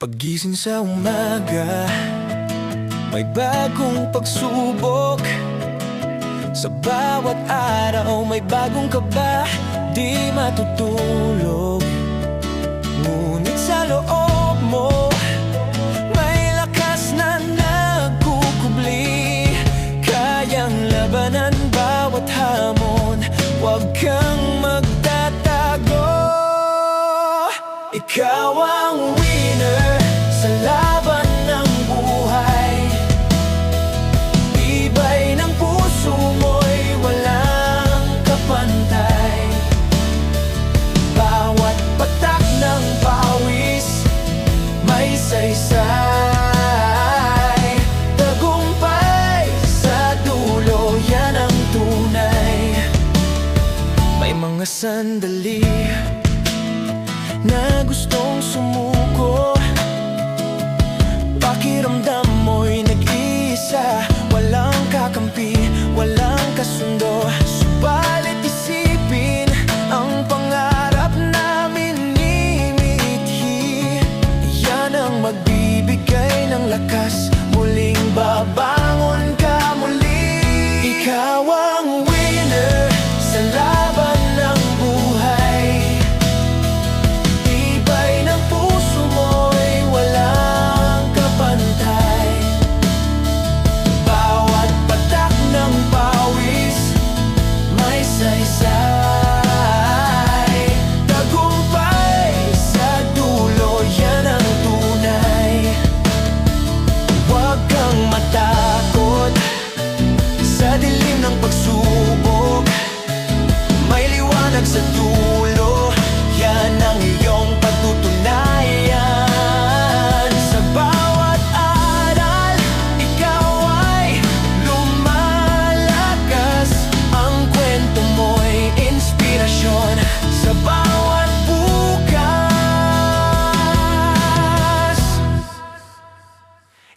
Paggising sa umaga, may bagong pagsubok. Sa bawat araw may bagong kaba, di matutulog. Ngunit sa loob mo, may lakas na nagkukubli. Kayang labanan bawat hamon, huwag kang magtatago. Ikaw ang winner sa laban ng buhay. Tibay ng puso mo'y walang kapantay. Bawat patak ng pawis may saysay. Tagumpay sa dulo, yan ang tunay. May mga sandali na gustong sumuko. Pakiramdam mo'y nag-iisa, walang kakampi, walang kasundo. Subalit isipin ang pangarap na minimithi. Yan ang magbibigay ng lakas, muling babangon ka muli. Ikaw ang winner sa laban ng buhay. Tibay ng puso mo'y walang kapantay. Bawat patak ng pawis may saysay. Tagumpay sa dulo, yan ang tunay. Huwag kang matakot sa dilim ng pagsubok. May liwanag sa dulo, yan ang iyong patutunayan. Sa bawat aral, ikaw ay lumalakas. Ang kwento mo'y inspirasyon sa bawat bukas.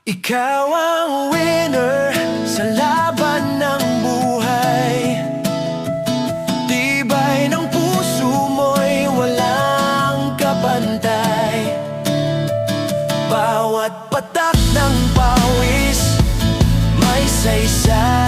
Ikaw ang winner sa laban ng buhay. Tibay ng puso mo'y walang kapantay. Bawat patak ng pawis may saysay.